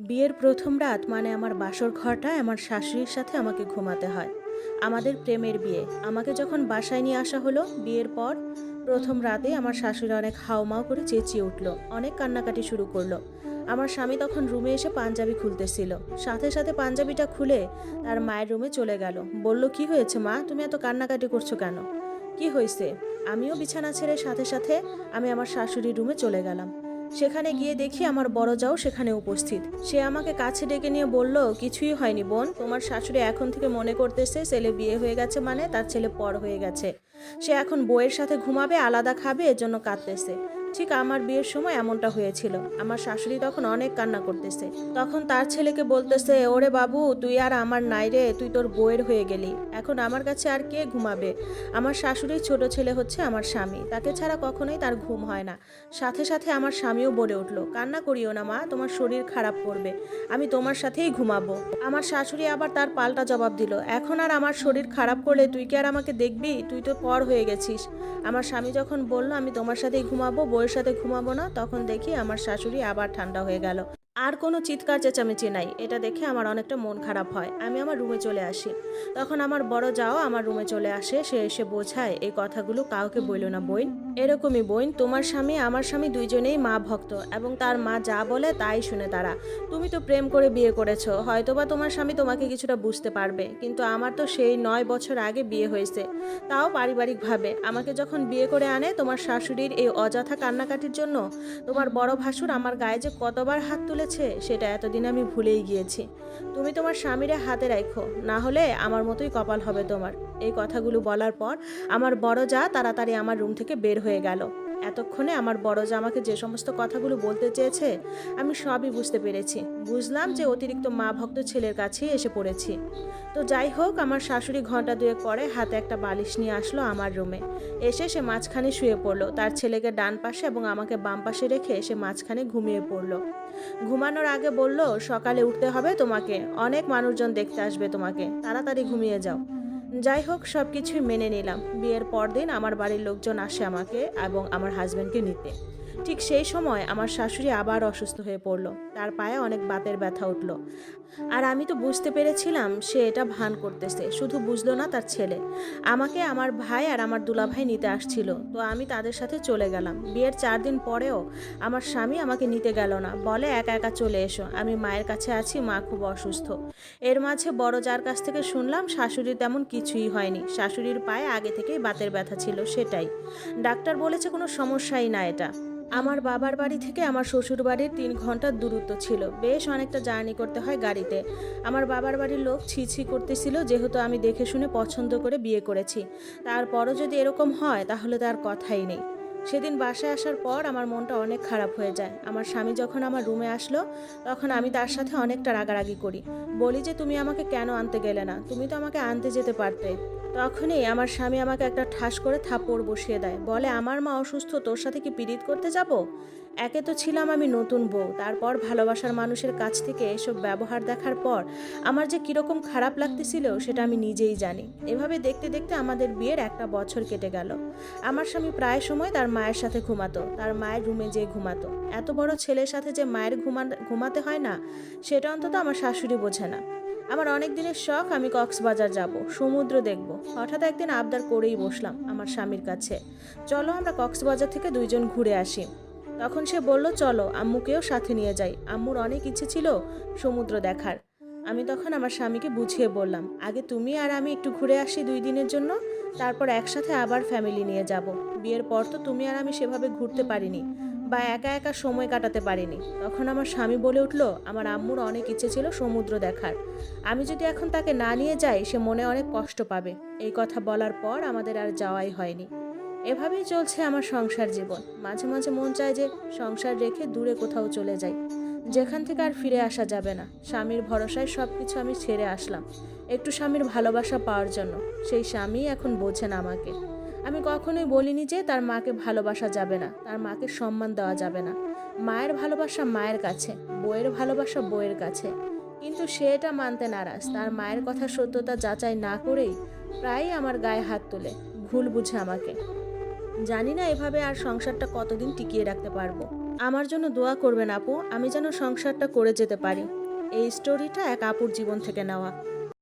বিয়ের প্রথম রাত মানে আমার বাসর ঘরটায় আমার শাশুড়ির সাথে আমাকে ঘুমাতে হয়। আমাদের প্রেমের বিয়ে। আমাকে যখন বাসায় নিয়ে আসা হলো বিয়ের পর প্রথম রাতে আমার শাশুড়ি অনেক হাউমাউ করে চেঁচিয়ে উঠল, অনেক কান্নাকাটি শুরু করলো। আমার স্বামী তখন রুমে এসে পাঞ্জাবি খুলতেছিল, সাথে সাথে পাঞ্জাবিটা খুলে তার মায়ের রুমে চলে গেল। বলল, কি হয়েছে মা, তুমি এত কান্নাকাটি করছো কেন? কি হয়েছে? আমিও বিছানা ছেড়ে সাথে সাথে আমি আমার শাশুড়ির রুমে চলে গেলাম। সেখানে গিয়ে দেখি আমার বড় যাও সেখানে উপস্থিত। সে আমাকে কাছে ডেকে নিয়ে বলল, কিছুই হয়নি বোন, তোমার শাশুড়ি এখন থেকে মনে করতেছে ছেলে বিয়ে হয়ে গেছে মানে তার ছেলে পর হয়ে গেছে। সে এখন বউয়ের সাথে ঘুমাবে, আলাদা খাবে, এজন্য কাঁদতেছে। ঠিক আমার বিয়ের সময় এমনটা হয়েছিল। আমার শাশুড়ি তখন অনেক কান্না করতেছে। তখন তার ছেলেকে বলতেছে, ওরে বাবু, তুই আর আমার নাই রে, তুই তোর বউয়ের হয়ে গেলি, এখন আমার কাছে আর কে ঘুমাবে? আমার শাশুড়ির ছোট ছেলে হচ্ছে আমার স্বামী, তাকে ছাড়া কখনোই তার ঘুম হয় না। সাথে সাথে আমার স্বামীও বলে উঠল, কান্না করিও না মা, তোমার শরীর খারাপ করবে, আমি তোমার সাথেই ঘুমাবো। আমার শাশুড়ি আবার তার পাল্টা জবাব দিল, এখন আর আমার শরীর খারাপ করলে তুই কি আর আমাকে দেখবি? তুই তো পর হয়ে গেছিস। আমার স্বামী যখন বলল আমি তোমার সাথেই ঘুমাবো, বউয়ের সাথে ঘুমাবো না, তখন দেখি আমার শাশুড়ি আবার ঠান্ডা হয়ে গেল। আর কোনো চিৎকার চেঁচামেচি নাই। এটা দেখে আমার অনেকটা মন খারাপ হয়। আমি আমার রুমে চলে আসি। তখন আমার বড় যাও আমার রুমে চলে আসে। সে এসে বোঝায়, এই কথাগুলো কাউকে বইলো না বইন। এরকমই বইন, তোমার স্বামী আমার স্বামী দুইজনেই মা ভক্ত, এবং তার মা যা বলে তাই শুনে তারা। তুমি তো প্রেম করে বিয়ে করেছো, হয়তোবা তোমার স্বামী তোমাকে কিছুটা বুঝতে পারবে, কিন্তু আমার তো সেই 9 বছর আগে বিয়ে হয়েছে, তাও পারিবারিকভাবে। আমাকে যখন বিয়ে করে আনে তোমার শাশুড়ির এই অযথা কান্নাকাটির জন্য, তোমার বড় ভাসুর আমার গায়ে যে কতবার হাত তুলেছে সেটা এতদিন আমি ভুলেই গিয়েছি। তুমি তোমার স্বামীরে হাতে রাখো, না হলে আমার মতোই কপাল হবে তোমার। এই কথাগুলো বলার পর আমার বড় যা তাড়াতাড়ি আমার রুম থেকে বের হয়ে গেল। এতক্ষণে আমার বড় যা আমাকে যে সমস্ত কথাগুলো বলতে চেয়েছে আমি সবই বুঝতে পেরেছি। বুঝলাম যে অতিরিক্ত মা ভক্ত ছেলের কাছেই এসে পড়েছি। তো যাই হোক, আমার শাশুড়ি ঘন্টা দুয়েক পরে হাতে একটা বালিশ নিয়ে আসলো আমার রুমে। এসে সে মাঝখানে শুয়ে পড়লো, তার ছেলেকে ডান পাশে এবং আমাকে বাম পাশে রেখে সে মাঝখানে ঘুমিয়ে পড়লো। ঘুমানোর আগে বলল, সকালে উঠতে হবে তোমাকে, অনেক মানুষজন দেখতে আসবে তোমাকে, তাড়াতাড়ি ঘুমিয়ে যাও। যাই হোক, সব কিছুই মেনে নিলাম। বিয়ের পরদিন আমার বাড়ির লোকজন আসে আমাকে এবং আমার হাজব্যান্ডকে নিতে। ঠিক সেই সময় আমার শাশুড়ি আবার অসুস্থ হয়ে পড়ল। তার পায়ে অনেক বাতের ব্যথা উঠল। আর আমি তো বুঝতে পেরেছিলাম সে এটা ভান করতেছে, শুধু বুঝলো না তার ছেলে। আমাকে আমার ভাই আর আমার দুলাভাই নিতে আসছিল, তো আমি তাদের সাথে চলে গেলাম। বিয়ের 4 দিন পরেও আমার স্বামী আমাকে নিতে গেল না, বলে একা একা চলে এসো, আমি মায়ের কাছে আছি, মা খুব অসুস্থ। এর মাঝে বড় যার কাছ থেকে শুনলাম শাশুড়ির তেমন কিছুই হয়নি, শাশুড়ির পায়ে আগে থেকেই বাতের ব্যথা ছিল, সেটাই। ডাক্তার বলেছে কোনো সমস্যাই না এটা। আমার বাবার বাড়ি থেকে আমার শ্বশুর বাড়ির 3 ঘন্টার দূরত্ব ছিল, বেশ অনেকটা জার্নি করতে হয় গাড়িতে। আমার বাবার বাড়ির লোক ছি ছি করতেছিল, যেহেতু আমি দেখে শুনে পছন্দ করে বিয়ে করেছি। তারপরও যদি এরকম হয় তাহলে তার কথাই নেই। সেদিন বাসায় আসার পর আমার মনটা অনেক খারাপ হয়ে যায়। আমার স্বামী যখন আমার রুমে আসলো তখন আমি তার সাথে অনেকটা রাগারাগি করি। বলি যে, তুমি আমাকে কেন আনতে গেলে না, তুমি তো আমাকে আনতে যেতে পারতে। তখনই আমার স্বামী আমাকে একটা ঠাস করে থাপ্পড় বসিয়ে দেয়, বলে, আমার মা অসুস্থ, তোর সাথে কি পীড়িত করতে যাব? একে তো ছিলাম আমি নতুন বউ, তারপর ভালোবাসার মানুষের কাছ থেকে এসব ব্যবহার দেখার পর আমার যে কীরকম খারাপ লাগতেছিল সেটা আমি নিজেই জানি। এভাবে দেখতে দেখতে আমাদের বিয়ের 1 বছর কেটে গেল। আমার স্বামী প্রায় সময় তার মায়ের সাথে ঘুমাতো, তার মায়ের রুমে যেয়ে ঘুমাতো। এত বড় ছেলের সাথে যে মায়ের ঘুমাতে হয় না, সেটা অন্তত আমার শাশুড়ি বোঝে না। আমার অনেক দিনের শখ আমি কক্সবাজার যাব, সমুদ্র দেখব। হঠাৎ একদিন আবদার করেই বসলাম আমার স্বামীর কাছে, চলো আমরা কক্সবাজার থেকে দুইজন ঘুরে আসি। তখন সে বলল, চলো, আম্মুকেও সাথে নিয়ে যাই, আম্মুর অনেক ইচ্ছে ছিল সমুদ্র দেখার। আমি তখন আমার স্বামীকে বুঝিয়ে বললাম, আগে তুমি আর আমি একটু ঘুরে আসি 2 দিনের জন্য, তারপর একসাথে আবার ফ্যামিলি নিয়ে যাব। বিয়ের পর তো তুমি আর আমি সেভাবে ঘুরতে পারিনি বা একা একা সময় কাটাতে পারিনি। তখন আমার স্বামী বলে উঠল, আমার আম্মুর অনেক ইচ্ছে ছিল সমুদ্র দেখার, আমি যদি এখন তাকে না নিয়ে যাই সে মনে অনেক কষ্ট পাবে। এই কথা বলার পর আমাদের আর যাওয়াই হয়নি। এভাবেই চলছে আমার সংসার জীবন। মাঝে মাঝে মন চায় যে সংসার রেখে দূরে কোথাও চলে যাই, যেখান থেকে আর ফিরে আসা যাবে না। স্বামীর ভরসায় সব কিছু আমি ছেড়ে আসলাম একটু স্বামীর ভালোবাসা পাওয়ার জন্য। সেই স্বামী এখন বোঝে না আমাকে। আমি কখনোই বলিনি যে তার মাকে ভালোবাসা যাবে না, তার মাকে সম্মান দেওয়া যাবে না। মায়ের ভালোবাসা মায়ের কাছে, বইয়ের ভালোবাসা বইয়ের কাছে। কিন্তু সে এটা মানতে নারাজ। তার মায়ের কথা সত্যতা যাচাই না করেই প্রায়ই আমার গায়ে হাত তোলে, ভুল বুঝে আমাকে। জানি না এভাবে আর সংসারটা কতদিন টিকিয়ে রাখতে পারবো। আমার জন্য দোয়া করবেন আপু, আমি যেন সংসারটা করে যেতে পারি। এই স্টোরিটা এক আপুর জীবন থেকে নেওয়া।